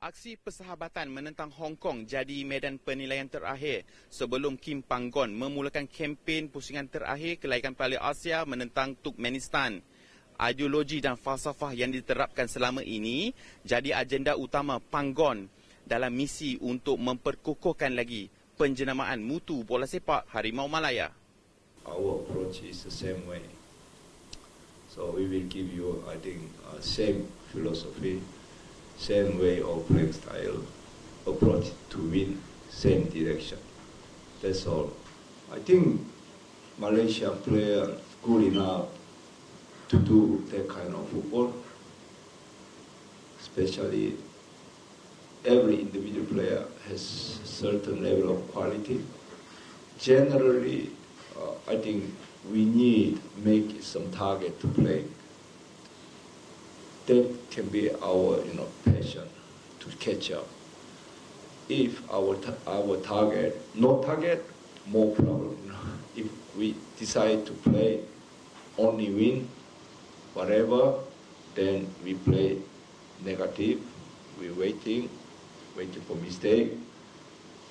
Aksi persahabatan menentang Hong Kong jadi medan penilaian terakhir sebelum Kim Panggon memulakan kempen pusingan terakhir kelaikan Piala Asia menentang Turkmenistan. Ideologi dan falsafah yang diterapkan selama ini jadi agenda utama Panggon dalam misi untuk memperkukuhkan lagi penjenamaan mutu bola sepak Harimau Malaya. Our approach is the same way. So we will give you, I think, same philosophy, same way of playing style, approach to win, same direction. That's all. I think Malaysian player good enough to do that kind of football. Especially every individual player has a certain level of quality. Generally, I think we need make some target to play. That can be our passion to catch up. If our target, no target, more problem. If we decide to play only win, whatever, then we play negative. We waiting for mistake.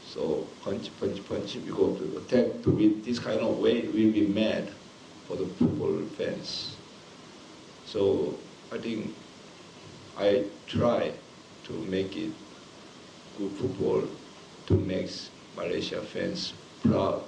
So punch, we go to attack to win. This kind of way will be mad for the football fans. So I think I try to make it good football to make Malaysia fans proud.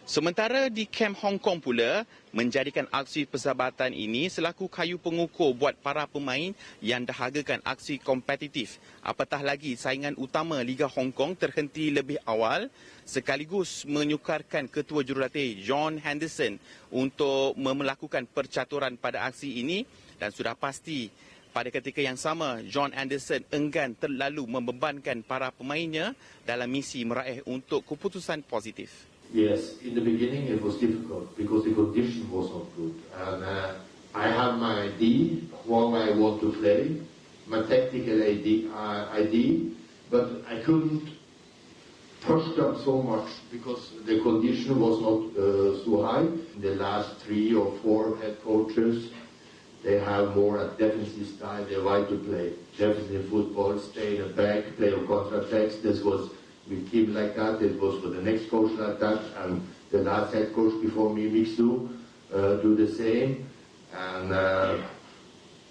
Sementara di kem Hong Kong pula menjadikan aksi persahabatan ini selaku kayu pengukur buat para pemain yang dahagakan aksi kompetitif. Apatah lagi saingan utama Liga Hong Kong terhenti lebih awal sekaligus menyukarkan Ketua Jurulatih John Henderson untuk melakukan percaturan pada aksi ini dan sudah pasti pada ketika yang sama John Henderson enggan terlalu membebankan para pemainnya dalam misi meraih untuk keputusan positif. Yes, in the beginning it was difficult because the condition was not good. And I have my idea, how I want to play, my tactical idea, but I couldn't push them so much because the condition was not so high. The last 3 or 4 head coaches, they have more a defensive style, they like to play defensive football, stay in the back, play on counter-attacks. This was with Kim like that, it was for the next coach like that, and the last head coach before me, Mixu, do the same. And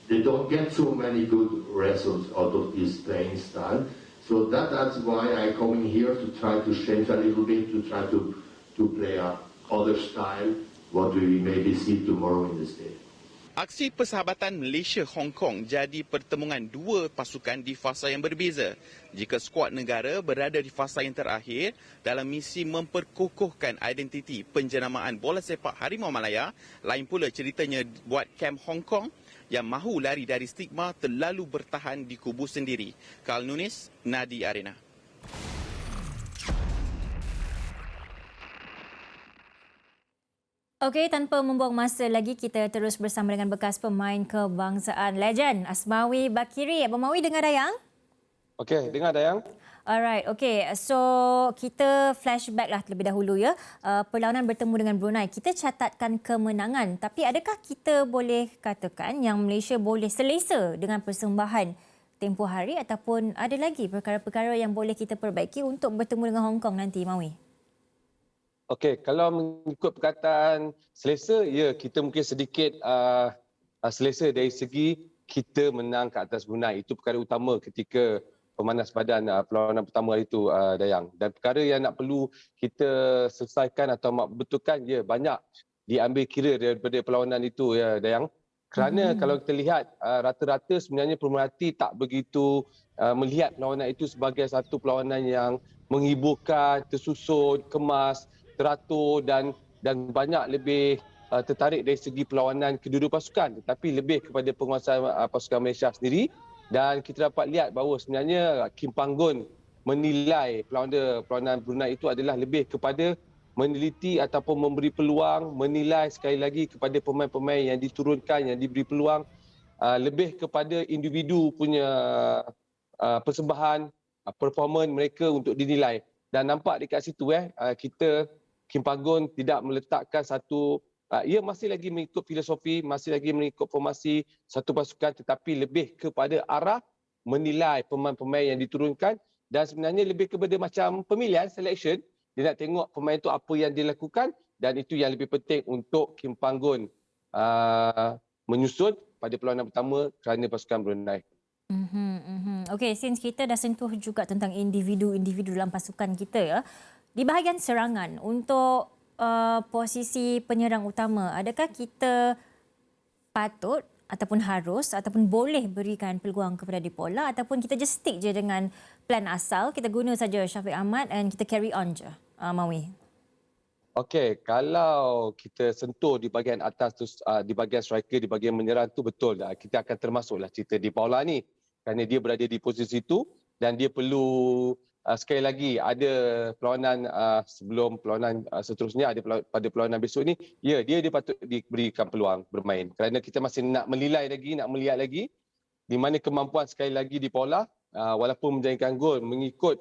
they don't get so many good results out of this playing style. So that's why I coming here to try to change a little bit, to try to play a other style, what we maybe see tomorrow in the state. Aksi persahabatan Malaysia-Hong Kong jadi pertemuan dua pasukan di fasa yang berbeza. Jika skuad negara berada di fasa yang terakhir dalam misi memperkukuhkan identiti penjenamaan bola sepak Harimau Malaya, lain pula ceritanya buat kem Hong Kong yang mahu lari dari stigma terlalu bertahan di kubu sendiri. Karl Nunes, Nadi Arena. Okey, tanpa membuang masa lagi, kita terus bersama dengan bekas pemain kebangsaan legend Asmawi Bakiri. Abang Mawi dengar Dayang? Okey, dengar Dayang. Alright, okey. So, kita flashback lah terlebih dahulu ya. Perlawanan bertemu dengan Brunei. Kita catatkan kemenangan. Tapi adakah kita boleh katakan yang Malaysia boleh selesa dengan persembahan tempoh hari ataupun ada lagi perkara-perkara yang boleh kita perbaiki untuk bertemu dengan Hong Kong nanti, Mawi? Okey, kalau mengikut perkataan selesa, ya kita mungkin sedikit selesa dari segi kita menang ke atas Brunei. Itu perkara utama ketika pemanas badan perlawanan pertama hari itu, Dayang. Dan perkara yang nak perlu kita selesaikan atau betulkan, ya banyak diambil kira daripada perlawanan itu, ya Dayang. Kerana kalau kita lihat rata-rata sebenarnya pemerhati tak begitu melihat perlawanan itu sebagai satu perlawanan yang menghiburkan, tersusun, kemas, teratur dan banyak lebih tertarik dari segi perlawanan kedua-dua pasukan, tetapi lebih kepada penguasaan pasukan Malaysia sendiri. Dan kita dapat lihat bahawa sebenarnya Kim Panggon menilai perlawanan Brunei itu adalah lebih kepada meneliti ataupun memberi peluang, menilai sekali lagi kepada pemain-pemain yang diturunkan, yang diberi peluang, lebih kepada individu punya persembahan, performan mereka untuk dinilai. Dan nampak dekat situ Kim Panggon tidak meletakkan satu, ia masih lagi mengikut filosofi, masih lagi mengikut formasi satu pasukan, tetapi lebih kepada arah menilai pemain-pemain yang diturunkan dan sebenarnya lebih kepada macam pemilihan, selection. Dia nak tengok pemain tu apa yang dia lakukan dan itu yang lebih penting untuk Kim Panggon menyusun pada perlawanan pertama kerana pasukan Brunei. Okey, since kita dah sentuh juga tentang individu-individu dalam pasukan kita ya. Di bahagian serangan untuk posisi penyerang utama, adakah kita patut ataupun harus ataupun boleh berikan peluang kepada Dipola ataupun kita just stick je dengan plan asal, kita guna saja Syafiq Ahmad and kita carry on je, Mawi? Okey, kalau kita sentuh di bahagian atas tu, di bahagian striker, di bahagian menyerang tu betul, kita akan termasuklah cerita di Paula ni kerana dia berada di posisi itu dan dia perlu sekali lagi ada perlawanan sebelum perlawanan seterusnya, ada pada perlawanan besok ni, ya dia patut diberikan peluang bermain kerana kita masih nak melilai lagi, nak melihat lagi di mana kemampuan sekali lagi di Paula walaupun menjadikan gol mengikut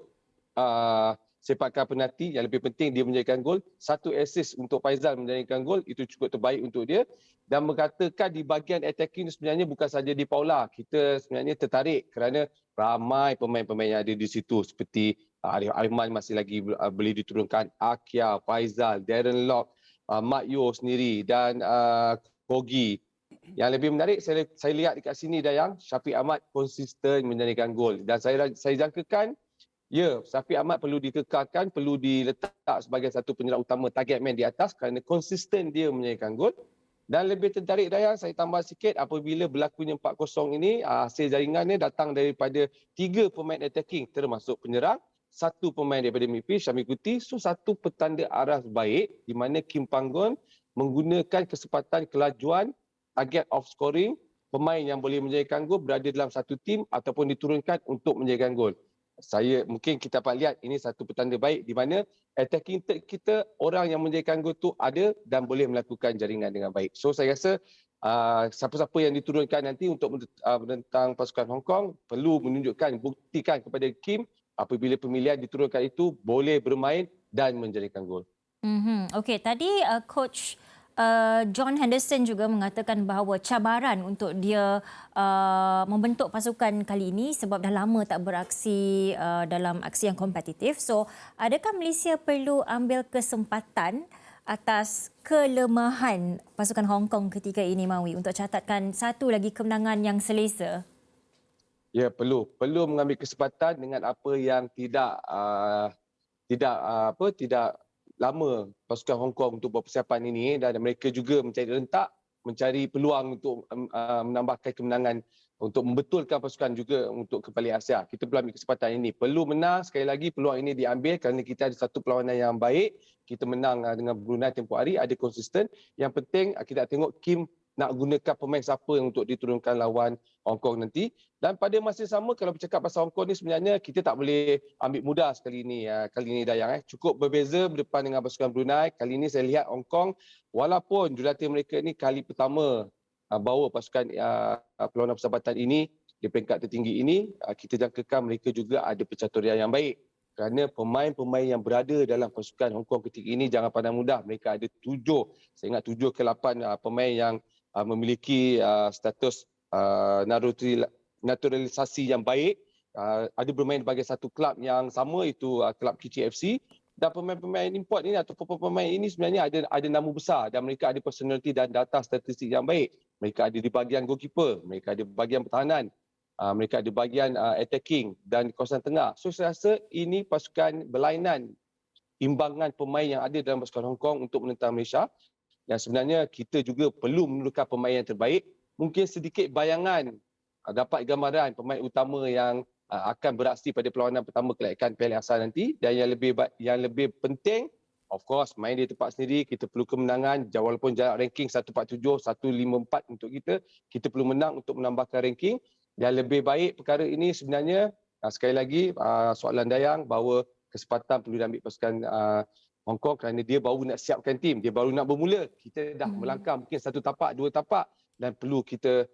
sepakan penalti, yang lebih penting dia menjadikan gol, 1 assist untuk Faizal menjadikan gol, itu cukup terbaik untuk dia dan mengatakan di bahagian attacking sebenarnya bukan saja di Paula, kita sebenarnya tertarik kerana ramai pemain-pemain yang ada di situ seperti Arif Aiman masih lagi boleh diturunkan, Akia, Faizal, Darren Lock, Mat Yo sendiri dan Kogi. Yang lebih menarik saya lihat dekat sini Dayang, Syafiq Ahmad konsisten menjadikan gol dan saya jangkakan ya, Syafiq Ahmad perlu dikekalkan, perlu diletak sebagai satu penyerang utama, target man di atas kerana konsisten dia menjadikan gol. Dan lebih tertarik Dayang, saya tambah sikit apabila berlakunya 4-0 ini, hasil jaringannya datang daripada 3 pemain attacking termasuk penyerang, 1 pemain daripada midfield, Syamil Kuti. So, satu petanda arah baik di mana Kim Panggon menggunakan kesempatan kelajuan, target off scoring, pemain yang boleh menjadikan gol berada dalam satu tim ataupun diturunkan untuk menjadikan gol. Mungkin kita dapat lihat ini satu petanda baik di mana attacking third kita, orang yang menjadikan gol tu ada dan boleh melakukan jaringan dengan baik. So saya rasa siapa-siapa yang diturunkan nanti untuk menentang pasukan Hong Kong perlu menunjukkan, buktikan kepada Kim apabila pemilihan diturunkan itu boleh bermain dan menjadikan gol. Okey, tadi coach John Henderson juga mengatakan bahawa cabaran untuk dia membentuk pasukan kali ini sebab dah lama tak beraksi dalam aksi yang kompetitif. So, adakah Malaysia perlu ambil kesempatan atas kelemahan pasukan Hong Kong ketika ini, Mawi, untuk catatkan satu lagi kemenangan yang selesa? Ya, perlu mengambil kesempatan dengan apa yang tidak lama pasukan Hong Kong untuk buat persiapan ini dan mereka juga mencari rentak, mencari peluang untuk menambahkan kemenangan untuk membetulkan pasukan juga untuk kembali Asia. Kita perlu ambil kesempatan ini. Perlu menang, sekali lagi peluang ini diambil kerana kita ada satu perlawanan yang baik. Kita menang dengan Brunei tempoh hari, ada konsisten. Yang penting kita tengok Kim nak gunakan pemain siapa untuk diturunkan lawan Hong Kong nanti. Dan pada masa sama, kalau bercakap pasal Hong Kong ni sebenarnya kita tak boleh ambil mudah sekali ini Dayang. Cukup berbeza berdepan dengan pasukan Brunei. Kali ini saya lihat Hong Kong, walaupun jurulatih mereka ni kali pertama bawa pasukan perlawanan persahabatan ini di peringkat tertinggi ini, kita jangkakan mereka juga ada pencaturian yang baik. Kerana pemain-pemain yang berada dalam pasukan Hong Kong ketika ini jangan pandang mudah. Mereka ada 7, saya ingat 7 ke 8 pemain yang memiliki status naturalisasi yang baik, ada bermain sebagai satu kelab yang sama, itu kelab KCFC, dan pemain-pemain import ini atau pemain ini sebenarnya ada nama besar dan mereka ada personality dan data statistik yang baik. Mereka ada di bahagian goalkeeper, mereka ada di bahagian pertahanan, mereka ada bahagian attacking dan kawasan tengah. So saya rasa ini pasukan berlainan imbangan pemain yang ada dalam pasukan Hong Kong untuk menentang Malaysia. Dan sebenarnya kita juga perlu menurunkan pemain yang terbaik. Mungkin sedikit bayangan, dapat gambaran pemain utama yang akan beraksi pada perlawanan pertama kelayakan Piala Asal nanti. Dan yang lebih penting, of course, main di tempat sendiri, kita perlu kemenangan. Walaupun jarak ranking 147, 154 untuk kita perlu menang untuk menambahkan ranking. Yang lebih baik perkara ini sebenarnya, sekali lagi, soalan Dayang bahawa kesempatan perlu diambil pasukan Hong Kong kerana dia baru nak siapkan tim, dia baru nak bermula. Kita dah melangkah mungkin 1 tapak, 2 tapak dan perlu kita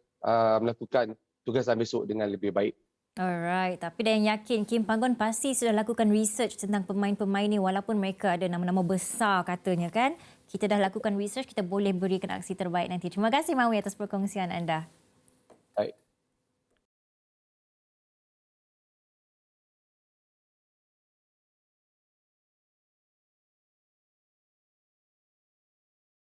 melakukan tugasan besok dengan lebih baik. Alright, tapi Dayang yakin Kim Panggon pasti sudah lakukan research tentang pemain-pemain ni walaupun mereka ada nama-nama besar katanya kan. Kita dah lakukan research, kita boleh berikan aksi terbaik nanti. Terima kasih Mawi atas perkongsian anda.